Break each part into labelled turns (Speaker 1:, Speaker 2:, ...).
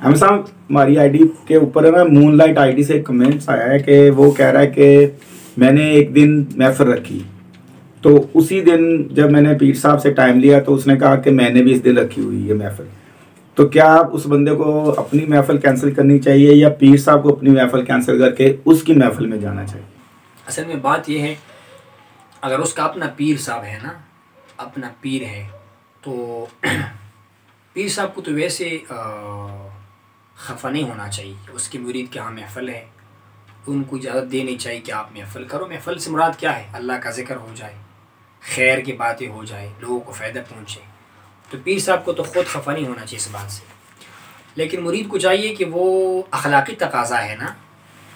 Speaker 1: ہم صاحب ہماری آئی ڈی کے اوپر ہے نا مون لائٹ آئی ڈی سے کمنٹس آیا ہے کہ وہ کہہ رہا ہے کہ میں نے ایک دن محفل رکھی تو اسی دن جب میں نے پیر صاحب سے ٹائم لیا تو اس نے کہا کہ میں نے بھی اس دن رکھی ہوئی ہے محفل، تو کیا اس بندے کو اپنی محفل کینسل کرنی چاہیے یا پیر صاحب کو اپنی محفل کینسل کر کے اس کی محفل میں جانا چاہیے؟
Speaker 2: اصل میں بات یہ ہے اگر اس کا اپنا پیر صاحب ہے نا، اپنا پیر ہے، تو پیر صاحب کو تو ویسے خفا نہیں ہونا چاہیے کہ اس کی مرید کے ہاں محفل ہے، ان کو اجازت دینی چاہیے کہ آپ محفل کرو۔ محفل سے مراد کیا ہے؟ اللہ کا ذکر ہو جائے، خیر کی باتیں ہو جائے، لوگوں کو فائدہ پہنچے، تو پیر صاحب کو تو خود خفا نہیں ہونا چاہیے اس بات سے۔ لیکن مرید کو چاہیے کہ وہ اخلاقی تقاضا ہے نا،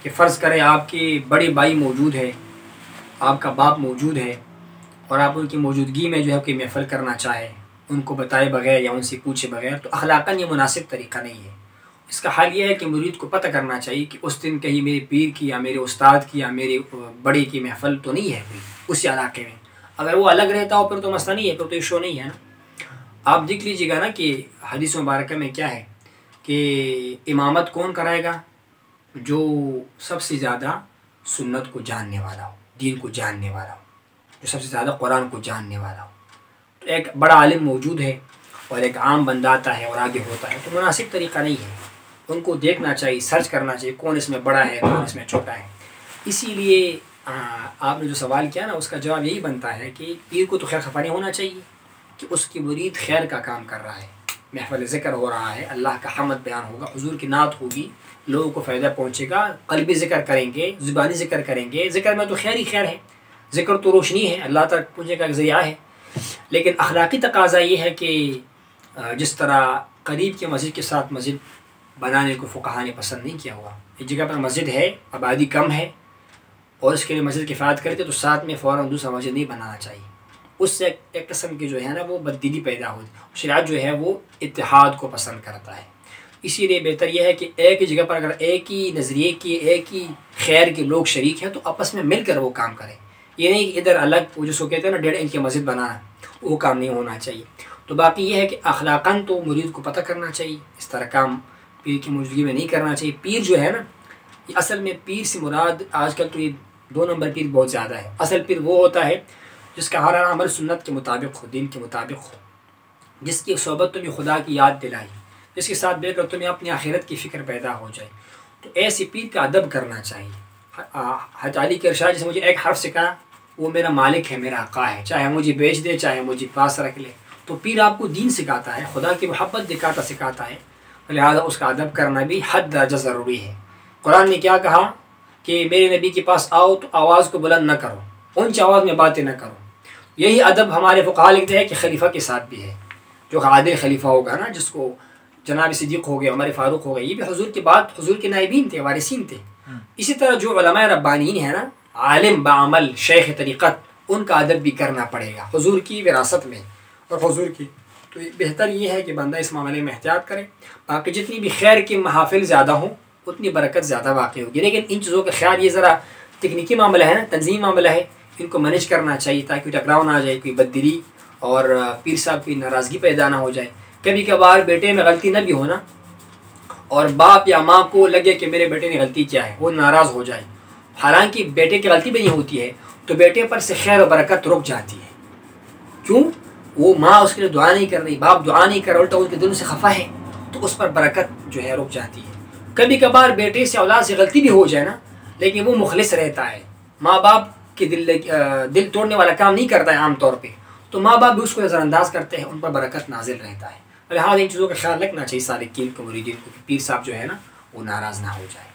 Speaker 2: کہ فرض کرے آپ کے بڑے بھائی موجود ہے، آپ کا باپ موجود ہے، اور آپ ان کی موجودگی میں جو ہے کوئی محفل کرنا چاہے، ان کو بتائے بغیر یا ان سے پوچھے بغیر، تو اخلاقاً یہ مناسب طریقہ نہیں ہے۔ اس کا حال یہ ہے کہ مرید کو پتہ کرنا چاہیے کہ اس دن کہیں میرے پیر کی یا میرے استاد کی یا میرے بڑے کی محفل تو نہیں ہے کوئی اسی علاقے میں۔ اگر وہ الگ رہتا ہو پھر تو مسئلہ نہیں ہے، پھر تو ایشو نہیں ہے نا۔ آپ دیکھ لیجیے گا نا کہ حدیث مبارکہ میں کیا ہے کہ امامت کون کرائے گا؟ جو سب سے زیادہ سنت کو جاننے والا ہو، دین کو جاننے والا ہو، جو سب سے زیادہ قرآن کو جاننے والا ہو۔ تو ایک بڑا عالم موجود ہے اور ایک عام بندہ آتا ہے اور آگے ہوتا ہے، تو مناسب طریقہ نہیں ہے۔ ان کو دیکھنا چاہیے، سرچ کرنا چاہیے کون اس میں بڑا ہے کون اس میں چھوٹا ہے۔ اسی لیے آپ نے جو سوال کیا نا، اس کا جواب یہی بنتا ہے کہ پیر کو تو خیر خفا نہیں ہونا چاہیے کہ اس کی مرید خیر کا کام کر رہا ہے، محفل ذکر ہو رہا ہے، اللہ کا حمد بیان ہوگا، حضور کی نعت ہوگی، لوگوں کو فائدہ پہنچے گا، قلبی ذکر کریں گے، زبانی ذکر کریں گے۔ ذکر میں تو خیر ہی خیر ہے، ذکر تو روشنی ہے، اللہ تک پہنچنے کا ایک ذریعہ ہے۔ لیکن اخلاقی تقاضا یہ ہے کہ جس طرح قریب کے مسجد کے ساتھ مسجد بنانے کو فقہا نے پسند نہیں کیا ہوا، ایک جگہ پر مسجد ہے، آبادی کم ہے اور اس کے لیے مسجد کفایت کرتے تو ساتھ میں فوراً دوسرا مسجد نہیں بنانا چاہیے۔ اس سے ایک قسم کی جو ہے نا وہ بددلی پیدا ہوتی ہے۔ شریعت جو ہے وہ اتحاد کو پسند کرتا ہے، اسی لیے بہتر یہ ہے کہ ایک ہی جگہ پر اگر ایک ہی نظریے کی ایک ہی خیر کے لوگ شریک ہیں تو آپس میں مل کر وہ کام کریں۔ یہ نہیں کہ ادھر الگ وہ جس کو کہتے ہیں نا 1.5 انچ کی مسجد بنانا، وہ کام نہیں ہونا چاہیے۔ تو باقی یہ ہے کہ اخلاقاً تو مرید کو پتہ کرنا چاہیے، اس طرح کام پیر کی موجودگی میں نہیں کرنا چاہیے۔ پیر جو ہے نا، یہ اصل میں پیر سے مراد آج کل تو یہ 2 نمبر پیر بہت زیادہ ہے۔ اصل پیر وہ ہوتا ہے جس کا ہر عمل سنت کے مطابق ہو، دین کے مطابق ہو، جس کی صحبت تمہیں خدا کی یاد دلائی، جس کے ساتھ بیٹھ کر تمہیں اپنی آخرت کی فکر پیدا ہو جائے، تو ایسی پیر کا ادب کرنا چاہیے۔ حضرت علی کے ارشاد جیسے مجھے ایک حرف سکھایا، وہ میرا مالک ہے، میرا آقا ہے، چاہے مجھے بیچ دے چاہے مجھے پاس رکھ لے۔ تو پیر آپ کو دین سکھاتا ہے، خدا کی محبت دکھاتا سکھاتا ہے، لہٰذا اس کا ادب کرنا بھی حد درجہ ضروری ہے۔ قرآن نے کیا کہا کہ میرے نبی کے پاس آؤ تو آواز کو بلند نہ کرو، اونچی آواز میں باتیں نہ کرو۔ یہی ادب ہمارے فقہا لکھتے ہیں کہ خلیفہ کے ساتھ بھی ہے، جو عادل خلیفہ ہوگا نا، جس کو جناب صدیق ہو گئے، عمر فاروق ہو گئے، یہ بھی حضور کے بعد حضور کے نائبین تھے، وارثین تھے۔ اسی طرح جو علماء ربانیین ہیں نا، عالم بعمل شیخ طریقت، ان کا ادب بھی کرنا پڑے گا حضور کی وراثت میں اور حضور کی۔ تو بہتر یہ ہے کہ بندہ اس معاملے میں احتیاط کرے۔ باقی جتنی بھی خیر کی محافل زیادہ ہوں اتنی برکت زیادہ واقع ہوگی، لیکن ان چیزوں کا خیال، یہ ذرا تکنیکی معاملہ ہے نا، تنظیمی معاملہ ہے، ان کو مینیج کرنا چاہیے تاکہ ٹکراؤ نہ آ جائے، کوئی بددلی اور پیر صاحب کی ناراضگی پیدا نہ ہو جائے۔ کبھی کبھار بیٹے میں غلطی نہ بھی ہونا اور باپ یا ماں کو لگے کہ میرے بیٹے نے غلطی کیا ہے، وہ ناراض ہو جائے، حالانکہ بیٹے کی غلطی بھی نہیں ہوتی ہے، تو بیٹے پر سے خیر و برکت رک جاتی ہے۔ کیوں؟ وہ ماں اس کے لیے دعا نہیں کر رہی، باپ دعا نہیں کر رہا، الٹا ان کے دل سے خفا ہے، تو اس پر برکت جو ہے رک جاتی ہے۔ کبھی کبھار بیٹے سے اولاد سے غلطی بھی ہو جائے نا، لیکن وہ مخلص رہتا ہے، ماں باپ کے دل توڑنے والا کام نہیں کرتا ہے عام طور پہ، تو ماں باپ بھی اس کو نظر انداز کرتے ہیں، ان پر برکت نازل رہتا ہے۔ لہٰذا ان چیزوں کا خیال رکھنا چاہیے سالکین کو، مریدین کو، کہ پیر صاحب جو ہے نا وہ ناراض نہ ہو جائے۔